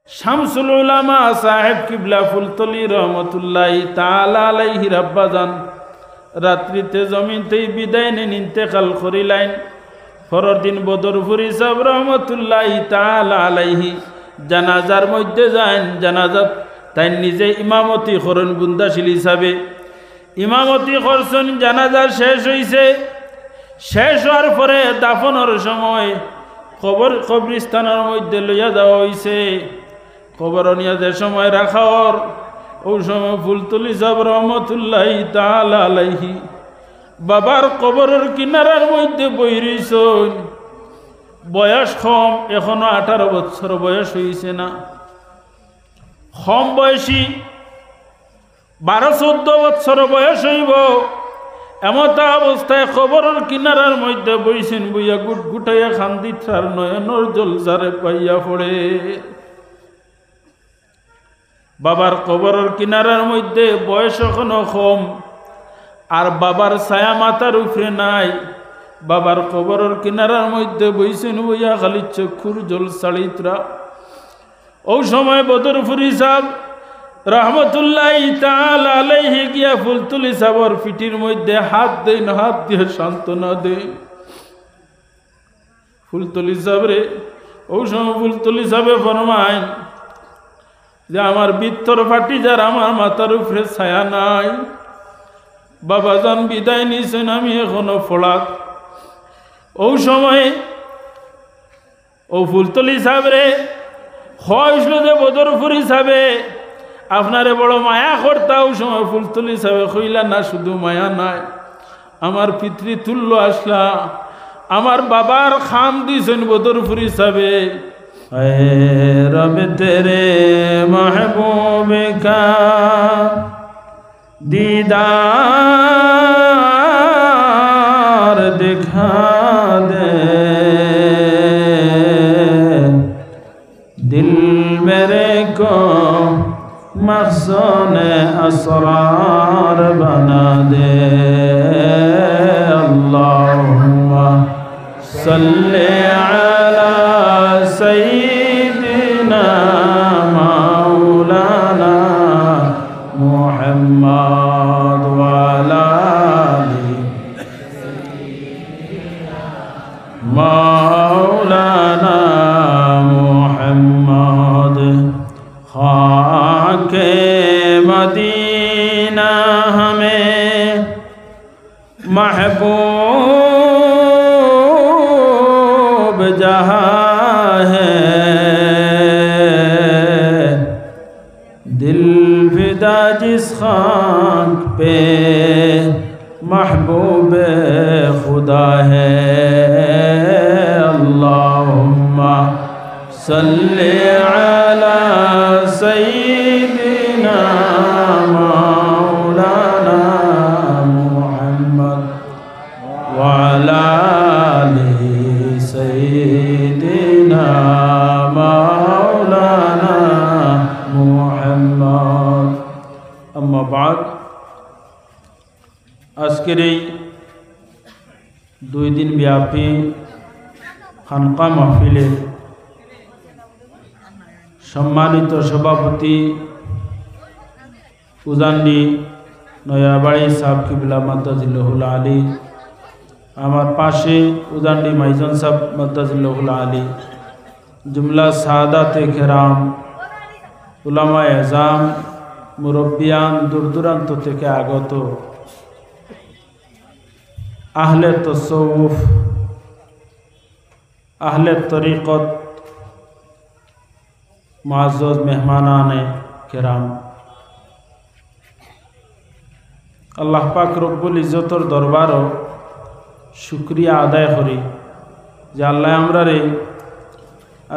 শামসুল উলামা সাহেব কিবলা ফুলতলি রহমতুল্লাহি তাআলা আলাইহি রাব্বাজান রাত্রিতে জমিনতেই বিদায় নেন, ইন্তেকাল করিলেন। পরের দিন বদরপুরি সাহেব রহমতুল্লাহি তাআলা আলাইহি জানাজার মধ্যে যান। জানাজাত তাই নিজে ইমামতি করেন, বুন্দাশিল হিসাবে ইমামতি করছেন। জানাজা শেষ হয়েছে। শেষ হওয়ার পরে দাফনের সময় কবরস্থানের মধ্যে লইয়া যাওয়া হয়েছে। কবর নিয়ে যে সময় রাখার ওই সময় ফুলতলি সাহেব রহমতুল্লাহি তাআলা আলাইহি বাবার কবরের কিনারার মধ্যে বই রইছেন। বয়স কম, এখনো 18 বছর বয়স হয়েছে না। কম বয়সী 12-14 বছর বয়স হইব এমতা অবস্থায় কবরের কিনারার মধ্যে বইছেন। বইয়া গুট গুটাইয়া খান্দিতার নয়নর জল যারে পাইয়া পড়ে। বাবার কবরের কিনারার মধ্যে বয়স এখনো কম, আর বাবার ছায়া মাথার উপরে নাই। বাবার কবরের কিনারার মধ্যে বইছেন, বইয়া খালি চক্ষুর জল ছাড়িতরা। ওই সময় বদরপুরি সাহেব রহমতুল্লাহি তাআলা আলাইহি গিয়া ফুলতলি সাহেবের পিঠির মধ্যে হাত দেন, হাত দিয়ে সান্ত্বনা দেন। ফুলতলি সাহেব রে, ওই সময় ফুলতলি সাহেবে ফরমায় যে আমার বিত্তর ফাটি যার, আমার মাথার উপরে ছায়া নাই। বাবাজান বিদায় নিয়েছেন, আমি এখনো ফোড়াত। ওই সময় ও ফুলতলি সাহেব রে হয়েছিল যে বদরপুরি সাহেবে আপনারে বড় মায়া করতা। ওই সময় ফুলতলি সাহেবে কইলা না, শুধু মায়া নাই, আমার পিতৃতুল্য আসলা, আমার বাবার খাম দিয়েছেন বদরপুরি সাহেবে। রব তেরে महबूब का दीदार दिखा दे, दिल मेरे को महसून असरार बना दे। अल्लाहुम्मा सल्ली अला सय्यिदिना मौलाना मुहम्मद व अला आलि मौलाना मुहम्मद। खाके मदीना हमें महबूब जहाँ है, दिल फिदा जिस खाक पे महबूब खुदा है। अल्लाहुम्मा सल्ली अला सय्यिदिना मौलाना मुहम्मद व अला आलि सय्यिदिना मौलाना मुहम्मद। अम्मा बाद, আজকের এই 2 দিন ব্যাপী খানকা মাহফিলে সম্মানিত সভাপতি উজান্ডি নয়াবাড়ি সাহেব কিবলা মাদ্দাজিল্লাহুল আলী, আমার পাশে উজান্ডি মাইজন সাহেব মাদ্দাজিল্লাহুল আলী, জুমলা সাদাতে কেরাম, উলামা এজাম, মুরব্বিয়ান, দূর দূরান্ত থেকে আগত আহলে তসৌফ, আহলে তরিকত, মুআজ্জজ মেহমানানে কেরাম, আল্লাহ পাক রব্বুল ইজ্জতর দরবারও শুকরিয়া আদায় করি যে আল্লাহ আমরারে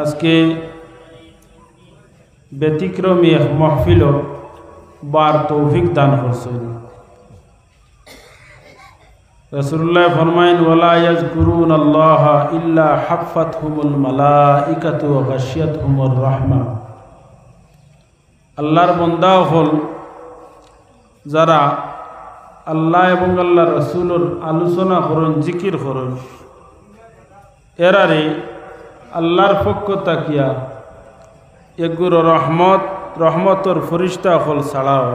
আজকে ব্যতিক্রমী এক মাহফিল বার তৌফিক দান করছেন। রাসূলুল্লাহ ফরমায়েন, ওয়ালা ইয়াযকুরুনাল্লাহ ইল্লা হাফাতহুমুল মালাইকাতু ওয়া গাশিয়াতহুমুর রাহমা। আল্লাহর বান্দা হল যারা আল্লাহ এবং আল্লাহ রাসূলের আলোচনা করেন, জিকির করেন, এরারে আল্লাহর পক্ষ তাকিয়া এগুলো রহমতর ফরিস্তা হল ছাড়াও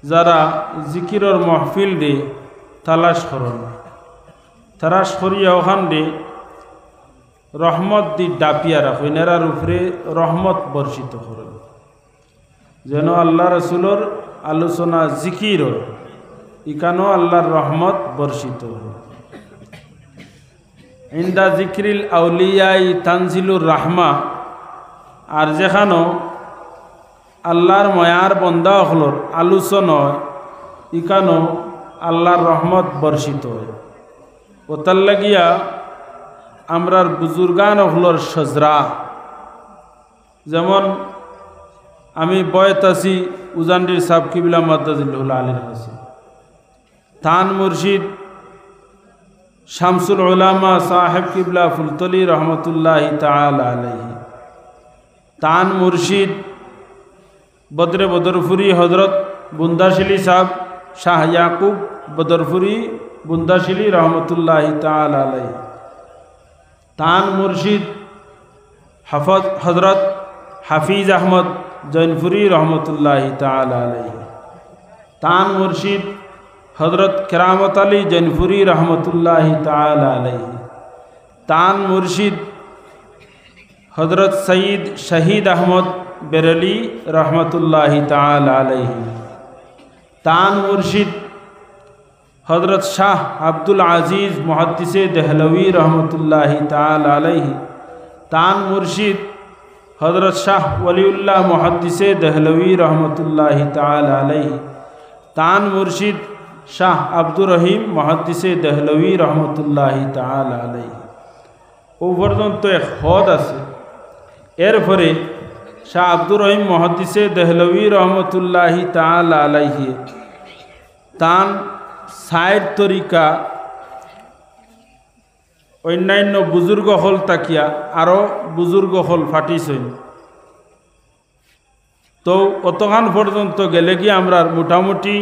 যারা জিকিরর মহফিল দে তালাশ করন তালাশ করিয়া ওখান দে রহমত দি ডাপিয়া রাখেন এরার উপরে রহমত বর্ষিত করেন যেন আল্লাহ রসুলোর আলোচনা জিকির ইকানো আল্লাহর রহমত বর্ষিত ইন্দা জিক্রিল আউলিয়াই তানজিলুর রাহমা আর যেখানো আল্লাহর ময়ার বন্দা হলর আলোচনায় ইকানো আল্লাহর রহমত বর্ষিত ওতার লাগিয়া আমরার বুজুর্গান হলর সজরা যেমন আমি বয়ত আছি উজানডির সাহেব কিবলা মাদ্দাজিল্লাহুল আলীর কাছে তান মুর্শিদ শামসুল উলামা সাহেব কিবলা ফুলতলি রহমতুল্লাহি তাআলা আলাইহি তান মুর্শিদ বদরে বদরপুরি হজরত বুন্দাশিলি সাহেব শাহ ইয়াকুব বদরপুরি বুন্দাশিলি রহমতুল্লাহি তাআলা আলাইহি তান মুর্শিদ হজরত হাফিজ আহমদ জৈনপুরি রহমতুল্লাহি তাআলা আলাইহি তান মুর্শিদ হজরত কেরামত আলী জৈনপুরি রহমতুল্লাহি তাআলা আলাইহি তান মুর্শিদ হজরত সঈদ শহীদ আহমদ বেরেলি রহমতুল্লাহি তাআলা আলাইহি তান মুর্শিদ হজরত শাহ আব্দুল আজিজ মুহাদ্দিসে দেহলভী রহমতুল্লাহি তাআলা আলাইহি তান মুর্শিদ হজরত শাহ ওলিউল্লাহ মুহাদ্দিসে দেহলভী রহমতুল্লাহি তাআলা আলাইহি তান মুর্শিদ শাহ আব্দুর রহিম মুহাদ্দিসে দেহলভী রহমতুল্লাহি তাআলা আলাইহি ও পর্যন্ত এক হদ আছে এরপরে শাহ আব্দুর রহিম মুহাদ্দিসে দেহলভী রহমতুল্লাহি তাআলা আলাইহি তান সাইড তরিকা অন্যান্য বুজুর্গ হল তাকিয়া আরও বুজুর্গ হল ফাটিছেন তো অতখান পর্যন্ত গেলে কি আমরা মোটামুটি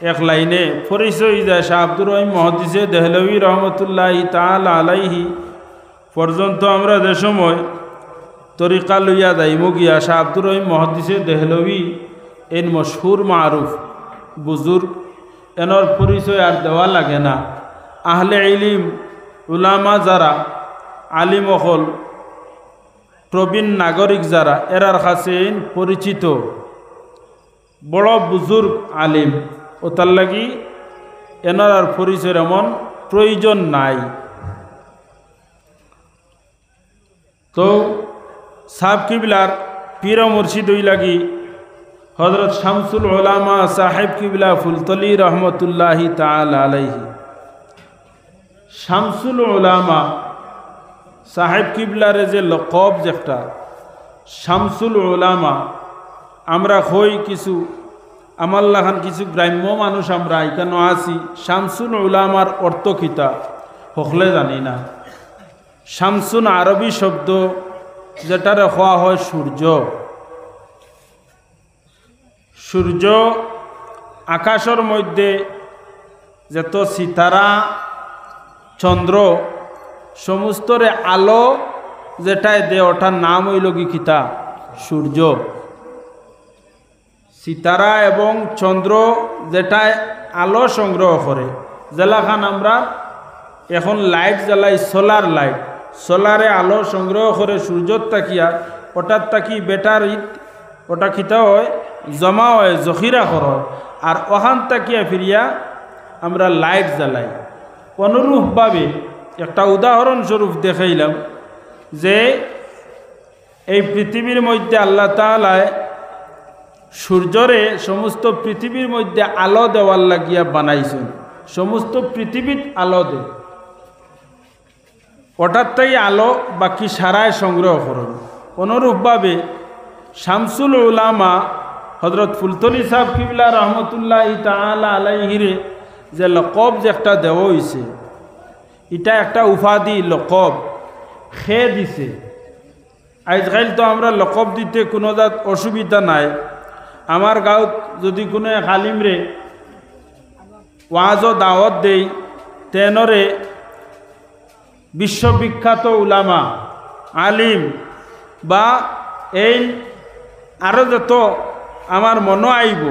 এক লাইনে পরিচয় যায় শাহ আব্দুর রহিম মুহাদ্দিসে দেহলভী রহমতুল্লাহি তাআলা আলাইহি পর্যন্ত আমরা যে সময় তরিকা লইয়া যাইমু গিয়া শাহ আব্দুর রহিম মুহাদ্দিসে দেহলভী এন মশহুর মারুফ বুজুর্গ এনর পরিচয় আর দেওয়া লাগে না আহলে ইলিম উলামা যারা আলিম হল প্রবীণ নাগরিক যারা এরার কাছে পরিচিত বড় বুজুর্গ আলিম ও তার লাগি এনার আর পরিচয়ের এমন প্রয়োজন নাই তো সাহেব কিবলার পীর মুর্শিদ ওই লাগি হজরত শামসুল উলামা সাহেব কিবলা ফুলতলি রহমতুল্লাহি তাআলা আলাইহি শামসুল উলামা সাহেব কিবলারে যে লকব যেটা শামসুল উলামা আমরা হই কিছু আমার লাখান কিছু গ্রাম্য মানুষ আমরা এখানে আছি শামসুল উলামার অর্থ কিতা হকলে জানি না শামসুন আরবি শব্দ যেটারে হওয়া হয় সূর্য সূর্য আকাশের মধ্যে যত সিতারা চন্দ্র সমস্তরে আলো যেটাই দে ওটার নাম হইল কি কিতা সূর্য সিতারা এবং চন্দ্র যেটাই আলো সংগ্রহ করে যেলাখান আমরা এখন লাইট জ্বালাই সোলার লাইট সোলারে আলো সংগ্রহ করে সূর্যর তাকিয়া ওটার তাকি ব্যাটারিত ওটা খিতা হয় জমা হয় জখিরা কর আর ওখান তাকিয়া ফিরিয়া আমরা লাইট জ্বালাই অনুরূপভাবে একটা উদাহরণস্বরূপ দেখাইলাম যে এই পৃথিবীর মধ্যে আল্লাহ তাআলা সূর্যরে সমস্ত পৃথিবীর মধ্যে আলো দেওয়ার লাগিয়া বানাইছেন সমস্ত পৃথিবীত আলো দে ওটার তাই আলো বাকি সারায় সংগ্রহ করুন অনুরূপভাবে শামসুল উলামা হজরত ফুলতলি সাহেব কিবলা রহমতুল্লাহি তাআলা আলাইহিরে যে লকব যে একটা দেওয়া হয়েছে এটা একটা উপাধি লকব খে দিছে আজকাল তো আমরা লকব দিতে কোনো জাত অসুবিধা নাই আমার গাঁৱত যদি কোনো এক আলিমরে ওয়াজ দাওয়াত দেই তেনরে বিশ্ববিখ্যাত উলামা আলিম বা এই আরও যত আমার মনো আইব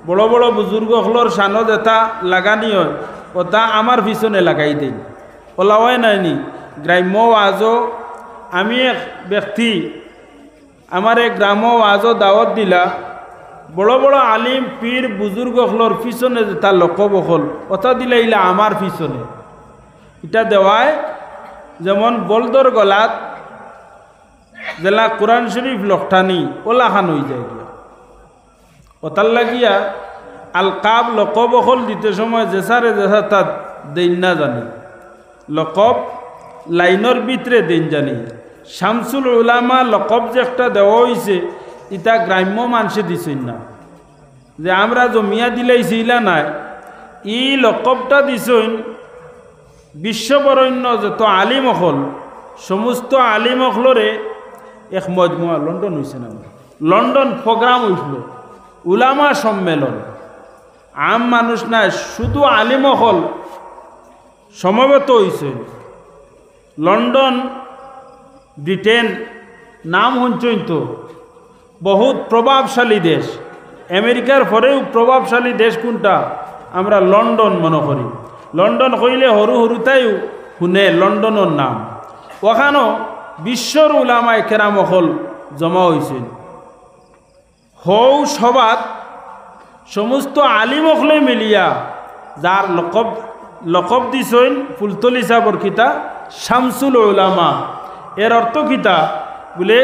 বড় বড় বুজুর্গ হলর সানো যেটা লাগানি হয় ওটা আমার পিছনে লাগাই দিন ওলাওয়াই নাইনি গ্রাম্য ওয়াজও আমি এক ব্যক্তি আমার এক গ্রাম্য ওয়াজও দাওয়াত দিলা বড় বড় আলিম পীর বুজুর্গ হলর পিছনে যেটা লকব হল ওটা দিলে ইলা আমার পিছনে এটা দেওয়ায় যেমন বলদর গলাত জেলা কোরআন শরীফ লকটানি ওলাখান হয়ে যায় গিয়া ওতার লাগিয়া আলকাব লকব হল দিতে সময় জেসারে জেসা তার দেন না জানি লকব লাইনের ভিতরে দেন জানি শামসুল উলামা লকব যে একটা দেওয়া হয়েছে ইটা গ্রাম্য মানুষে দিছেন না যে আমরা জমিয়া দিলাইছি ইলা নাই ই লকবটা দিছেন বিশ্ববরণ্য যত আলিম হল সমস্ত আলিম হলরে এক মজমুয়া লন্ডন হয়েছে না লন্ডন প্রোগ্রাম হয়েছিল উলামা সম্মেলন আম মানুষ নাই শুধু আলিম হল সমবেত হয়েছে লন্ডন ব্রিটেন নাম শুনছেন তো বহুত প্রভাবশালী দেশ আমেরিকার পরেও প্রভাবশালী দেশ কোনটা আমরা লন্ডন মনে করি লন্ডন কইলে সরু সরুতাইও শুনে লন্ডনের নাম ওখানেও বিশ্বর উলামায়ে কেরাম হল জমা হয়েছিল হৌ সবাত সমস্ত আলিম হলে মিলিয়া যার লকব দিছেন ফুলতলি সাবর কিতা শামসুল উলামা এর অর্থ কিতা বলে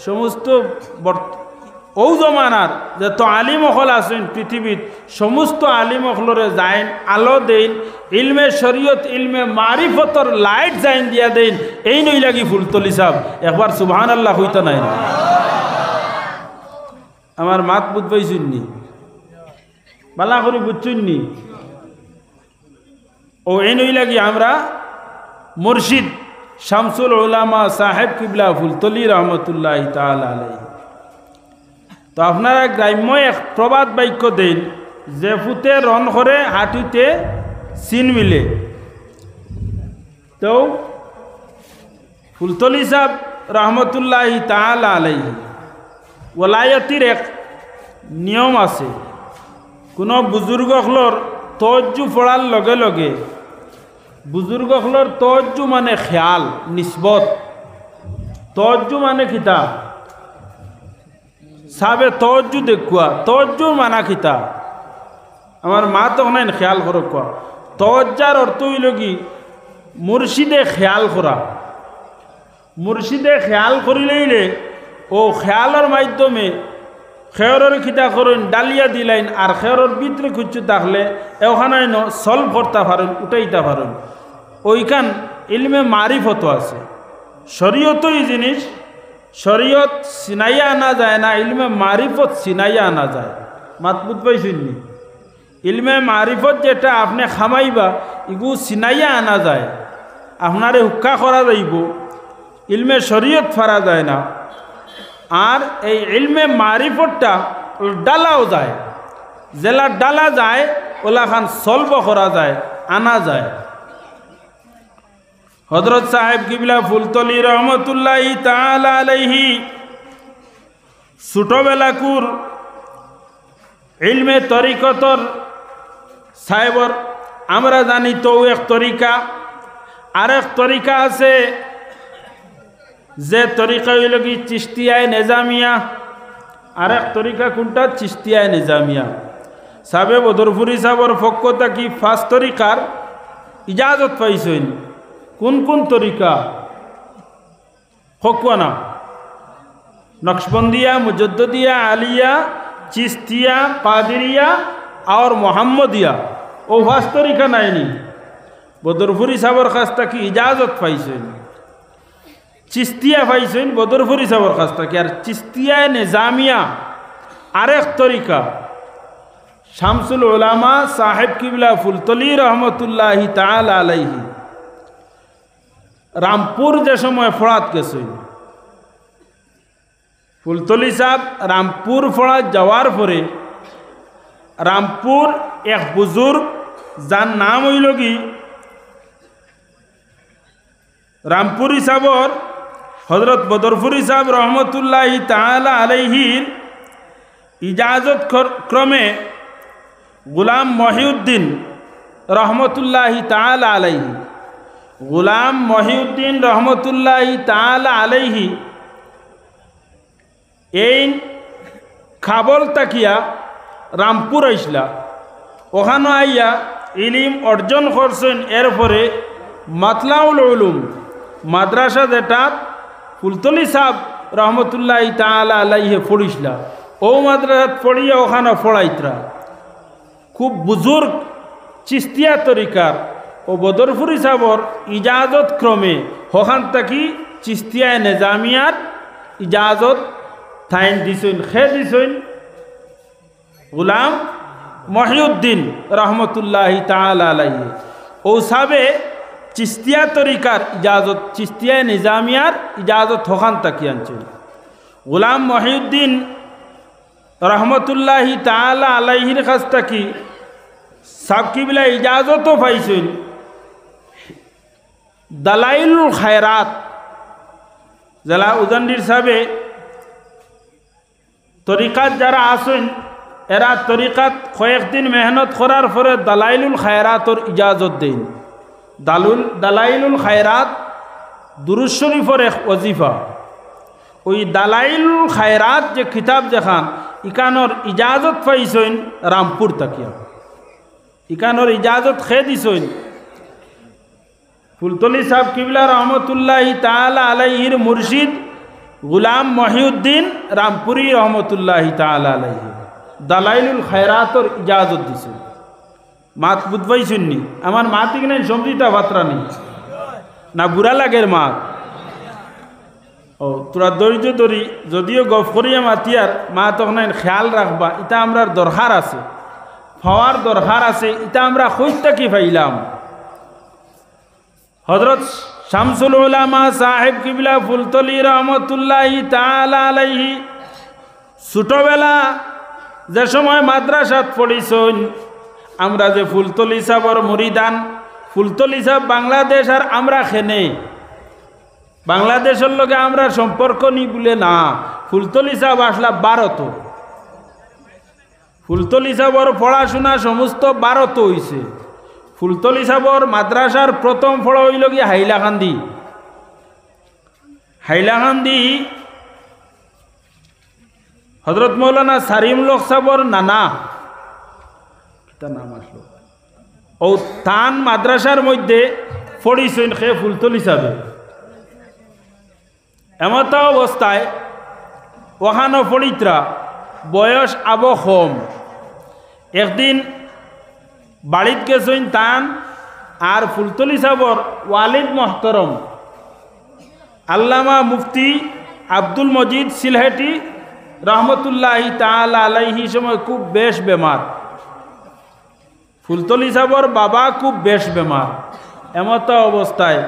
সমস্ত ও জমানার যত আলিম হল আছেন পৃথিবীর সমস্ত আলিম হলরে যাইন আলো দেন ইলমে শরীয়ত ইলমে মারিফতর লাইট যাইন দিয়া দেন এই নই লাগি ফুলতলি সাব একবার সুবহানাল্লাহ হইতা নাই না আমার মাত বুঝবাইছুননি বালা করে বুঝছুননি ও এই নই লাগি আমরা মুর্শিদ শামসুল উলামা সাহেব কিবলা ফুলতলি রহমতুল্লাহ তাআলা আলাইহি তো আপনারা গ্রাম্য এক প্রবাদ বাক্য দেন যে ফুতে রন করে হাঁটুতে চিন মিলে তো ফুলতলি সাহেব রহমতুল্লাহ তাআলা আলাইহি ওলায়তির এক নিয়ম আছে কোনো বুজুর্গ হলর তজ্জু পড়ার লগে লগে বুজুর্গ হলর তজ্জু মানে খেয়াল নিসবত তজ্জু মানে কিতা সাবে তজ্জু দেখুয়া তজ্জুর মানা কিতা আমার মা তো নাই খেয়াল করো কোয়া তজ্জার অর্থ হইল কি মুর্শিদে খেয়াল করা মুর্শিদে খেয়াল করিলেইলে ও খেয়ালের মাধ্যমে খেয়রের খিতা করেন ডালিয়া দিলাইন আর খেয়রের ভিতরে খুঁজছু থাকলে ওখানে সলভ করতে পারেন উঠাইতে পারেন ওইখান ইলমে মারিফত আছে শরীয়তই জিনিস শরীয়ত সিনাইয়া আনা যায় না ইলমে মারিফত সিনাইয়া আনা যায় মাতবুত পাইছুননি ইলমে মারিফত যেটা আপনি খামাইবা ইগু সিনাইয়া আনা যায় আপনারে হুক্কা করা যাইব ইলমে শরীয়ত ফারা যায় না আর এই ইলমে মারিফতটা ডালাও যায় জেলা ডালা যায় ওলা খান সলভ করা যায় আনা যায় হযরত সাহেব কিবলা ফুলতলি রহমতুল্লাহ তাআলা আলাইহি ছোটবেলাকুর ইলমে তরিকতর সাহেবর আমরা জানি তো এক তরিকা আরেক তরিকা আছে যে তরিকা হইল কি চিশতিয়ায় নিজামিয়া আরেক তরিকা কোনটা চিশতিয়ায় নিজামিয়া সাবে বদরপুরি সাহেবর পক্ষ থাকি ফার্স্ট তরিকার ইজাজত পাইছেন কোন কোন তরিকা হকুয়ানা নকশবন্দিয়া মুজদ্দিয়া আলিয়া চিস্তিয়া কাদিরিয়া और মোহাম্মদিয়া ও ফার্স্ট তরিকা নাইনি বদরপুরি সাহেবর কাছ থেকে ইজাজত পাইছেন চিস্তিয়া পাইছেন বদরপুরি সাহেবর কাছ থেকে আর চিস্তিয়ায় নিজামিয়া আরেক তরিকা শামসুল উলামা সাহেব কিবলা ফুলতলি রহমতুল্লাহ তাআলা আলাইহি রামপুর যে সময় ফড়াত গেছেন ফুলতলি সাহেব রামপুর ফড়াত যাওয়ার পরে রামপুর এক বুজুর্গ যার নাম হইল কি রামপুর সাহেবর হযরত বদরপুরি সাহেব রহমতুল্লাহি তাআলা আলাইহির ইজাজত ক্রমে গোলাম মহিউদ্দিন রহমতুল্লাহি তাআলা আলাইহি, গোলাম মহিউদ্দিন রহমতুল্লাহি তাআলা আলাইহি এই খাবল তাকিয়া রামপুর আইসলা, ওখানে আইয়া ইলিম অর্জন করছেন। এরপরে মাতলাউল উলুম মাদ্রাসা যেটা ফুলতলি সাহেব রহমতুল্লাহি তাআলা আলাইহি পড়িসলা, ও মাদ্রাসাত পড়িয়া ওখানে পড়াইতরা। খুব বুজুর্গ চিস্তিয়া তরিকার ও বদরপুরি সাহেবর ইজাজত ক্রমে ওখান থাকি চিস্তিয়া নেজামিয়ার ইজাজত থাইন দিছেন, খে দিছেন গোলাম মহিউদ্দিন রহমতুল্লাহি তাআলা আলাইহি। ও সাবে চিস্তিয়া তরিকার ইজাজত, চিস্তিয়া নিজামিয়ার ইজাজত ওখান থাকি আনছেন। গোলাম মহিউদ্দিন রহমতুল্লাহি তাআলা আলাইহির কাছ থাকি সাবকিবিলা ইজাজতও পাইছেন দালাইলুল খায়রাত, যারা উজান্ডির সাবে তরিকাত যারা আসেন এরা তরিকাত কয়েকদিন মেহনত করার পরে দালাইলুল খায়রাতর ইজাজত দেন। দালাইলুল খায়রাত দুরূদ শরীফের এক ওজিফা। ওই দালাইলুল খায়রাত যে কিতাব যেখান ইকানোর ইজাজত পাইছেন রামপুর তাকিয়া, ইকানোর ইজাজত খে দিছেন ফুলতলি সাহেব কিবলা রহমতুল্লাহি তাআলা আলাইহির মুর্শিদ গোলাম মহিউদ্দিন রামপুরি রহমতুল্লাহি তাআলা আলাইহি দালাইলুল খায়রাতর ইজাজত দিছে। মাত বুঝবাই শুননি, আমার মা ঠিক নাই সমঝিতা বাত্রা নেই না বুড়া লাগের মা। ও তোরা ধৈর্য ধরি, যদিও গফ করিয়া মাতিয়ার মা তখন খেয়াল রাখবা, এটা আমরা দরকার আছে, হওয়ার দরকার আছে, এটা আমরা খোঁজটা কি পাইলাম। হযরত শামসুল উলামা সাহেব কিবলা ফুলতলি রহমতুল্লাহি তাআলা আলাইহি ছোটবেলা যে সময় মাদ্রাসাত পড়িছেন, আমরা যে ফুলতলি সাহেবর মুরিদান, ফুলতলি সাহেব বাংলাদেশ আর আমরা খেনে বাংলাদেশের লগে আমরা সম্পর্ক নি বলে না, ফুলতলি সাহেব আসলা ভারত, ফুলতলি সাহেবর পড়াশোনা সমস্ত ভারত হইছে। ফুলতলি সাহেবর মাদ্রাসার প্রথম পড়া হইল গিয়ে হাইলাকান্দি। হাইলাকান্দি হযরত মৌলানা সারিম লোক সাহেবর নানা নাম আসলো, ও তান মাদ্রাসার মধ্যে পড়িছেন খে ফুলতলি সাহেব। এমত অবস্থায় ওখানো পড়িত্রা বয়স আবো কম। একদিন বাড়িত গেছেন তান আর ফুলতলি সাহেবর ওয়ালিদ মোহতরম আল্লামা মুফতি আব্দুল মজিদ সিলহেটি রহমতুল্লাহি তাআলা আলাইহি সময় খুব বেশ বেমার। ফুলতলি সাহেবর বাবা খুব বেশ বেমার। এমত অবস্থায়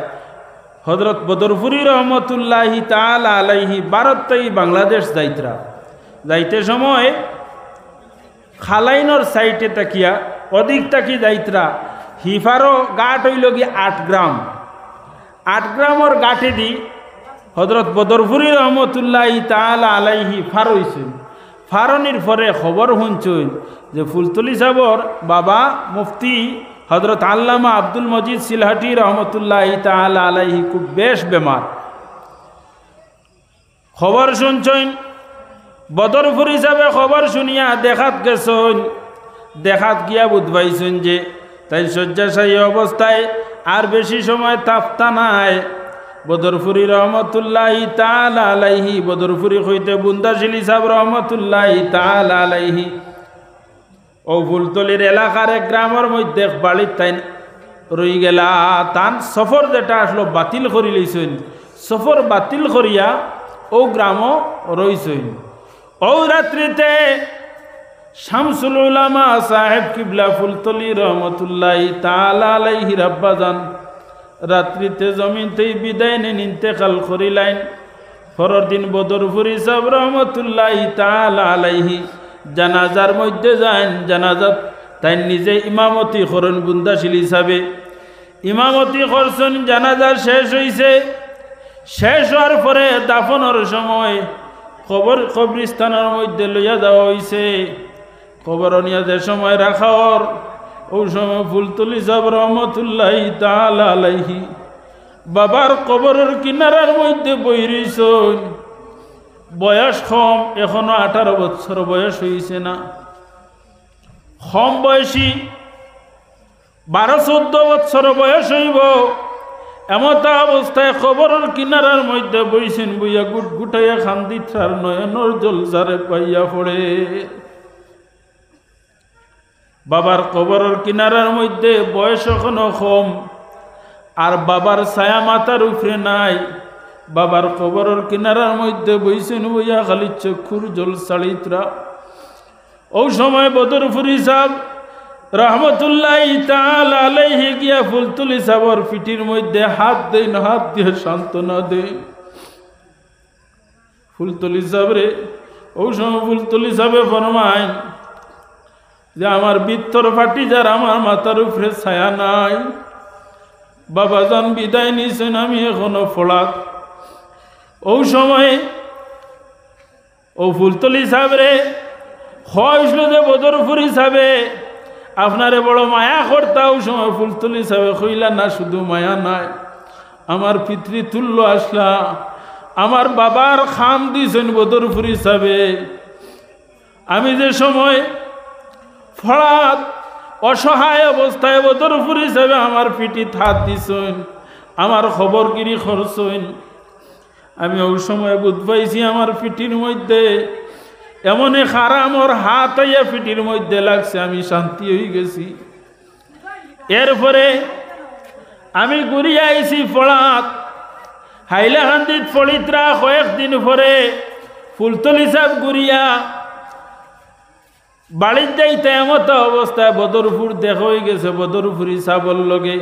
হযরত বদরপুরি রহমতুল্লাহি তাআলা আলাইহি ভারত থেকে বাংলাদেশ যাইতে সময় খালাইনর সাইটে তাকিয়া অধিক তাকি যাইতরা হিফারো গাট হইল কি 8 গ্রাম। 8 গ্রামর গাঠে দি হযরত বদরপুরি রহমতুল্লাহি তাআলা আলাইহি ফার হইছেন। ফারনির পরে খবর শুনছেন যে ফুলতলি সাহেবর বাবা মুফতি হযরত আল্লামা আব্দুল মজিদ সিলহাটি রহমতুল্লাহি তাআলা আলাইহি খুব বেশ বেমার। খবর শুনছেন, বদরপুরি সাহেব খবর শুনিয়া দেখাত গেছেন। দেখাত গিয়া বুঝবাইছেন যে তাই শয্যাশায়ী অবস্থায় আর বেশি সময় তাপতা নাই। বদরপুরি রহমতুল্লাহি তাআলা আলাইহি, বদরপুরি হইতে বুন্দাশিলি সাহেব রহমতুল্লাহি তাআলা আলাইহি ও ফুলতলির এলাকার এক গ্রামের মধ্যে বাড়ির তাই রই গেলা। তান সফর যেটা আসলো বাতিল করি লইছেন, সফর বাতিল করিয়া ও গ্রামও রইছেন। ও রাত্রিতে শামসুল উলামা সাহেব কিবলা ফুলতলি রহমতুল্লাহি তাআলা আলাইহি আব্বাজান রাত্রিতে জমিনতেই বিদায় নেন, ইন্তেকাল করিলেন। পরের দিন বদরপুরি সাহেব রহমতুল্লাহি তাআলা আলাইহি জানাজার মধ্যে যান। জানাজাত তাই নিজে ইমামতি করেন, বুন্দাশিল হিসাবে ইমামতি করছেন। জানাজা শেষ হইছে। শেষ হওয়ার পরে দাফনের সময় কবরস্থানের মধ্যে লইয়া যাওয়া হয়েছে। কবর নিয়ে যে সময় রাখার ওই সময় ফুলতলি সাহেব রহমতুল্লাহি তাআলা আলাইহি বাবার কবরের কিনারার মধ্যে বই রইছেন। বয়স কম, এখনো 18 বছর বয়স হয়েছে না। কম বয়সী 12-14 বছর বয়স হইব, এমতা অবস্থায় কবরের কিনারার মধ্যে বইছেন। বইয়া গুটগুটাইয়া খান্দিতার নয়নর জল যারে পাইয়া পড়ে। বাবার কবরের কিনারার মধ্যে বয়স এখনো কম, আর বাবার ছায়া মাথার উপরে নাই। বাবার কবরের কিনারার মধ্যে বইছেন, বইয়া খালি চক্ষুর জল ছাড়িতরা। ওই সময় বদরপুরি সাহেব রহমতুল্লাহি তাআলা আলাইহি গিয়া ফুলতলি সাহেবের পিঠির মধ্যে হাত দেন, হাত দিয়ে সান্ত্বনা দেন। ফুলতলি সাহেব রে, ওই সময় ফুলতলি সাহেবে ফরমায় যে আমার বিত্তর ফাটি যার, আমার মাথার উপরে ছায়া নাই। বাবা যান বিদায় নিছেন, আমি এখনো ফোড়াক। ওই সময় ও ফুলতলি সাহেব রে হয়েছিল যে বদরপুরি সাহেবে আপনারে বড় মায়া করতা। ওই সময় ফুলতলি সাহেবে কইলা না, শুধু মায়া নাই, আমার পিতৃতুল্য আসলা, আমার বাবার খাম দিয়েছেন বদরপুরি সাহেবে। আমি যে সময় ফড়াত অসহায় অবস্থায় বদরপুরি সাহেবে আমার পিঠি হাত দিছেন, আমার খবরগিরি করছেন। আমি ওই সময় বুঝ পাইছি আমার পিঠির মধ্যে এমন খারাম ওর হাত আইয়া পিঠির মধ্যে লাগছে, আমি শান্তি হয়ে গেছি। এরপরে আমি ঘুরিয়া আইছি ফড়াত। হাইলাকান্দিত ফড়িতরা কয়েকদিন পরে ফুলতলি সাহেব ঘুরিয়া বাড়ির যাইতে এমত অবস্থায় বদরপুর দেখা হয়ে গেছে। বদরপুরি সাহেবের লগে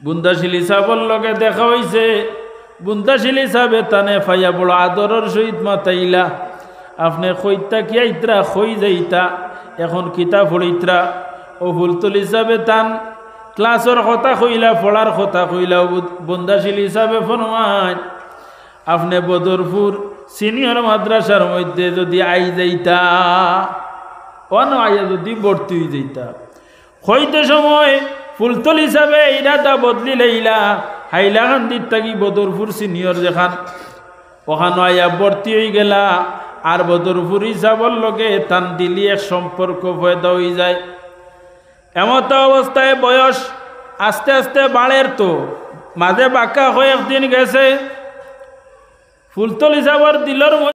বুন্দাশিলি সাহেবের লগে দেখা হয়েছে। বুন্দাশিলি সাহেবে তানে ফাইয়া বড় আদরের সহিত মাতাইলা, আপনি কইতা কি আইতরা, কই যাইতা, এখন কিতা পড়িতরা। ও ফুলতলি সাহেবে তান ক্লাসের কথা কইলা, পড়ার কথা কইলা। বুন্দাশিলি সাহেবে ফরমায় আপনি বদরপুর সিনিয়র মাদ্রাসার মধ্যে যদি আই যাইতা, অন আইয়া যদি ভর্তি হয়ে যাইতা। হইতে সময় ফুলতলি সাহেবে ইরাদা বদলি লাইলা, হাইলাকান্দির থাকি বদরপুর সিনিয়র যেখান, ওখানে আইয়া ভর্তি হয়ে গেলা। আর বদরপুর হিসাবর লগে তান দিলি এক সম্পর্ক পয়দা হয়ে যায়। এমত অবস্থায় বয়স আস্তে আস্তে বাড়ের, তো মাঝে বাঁকা হয়ে একদিন গেছে ফুলতলি সাহেবের দিলর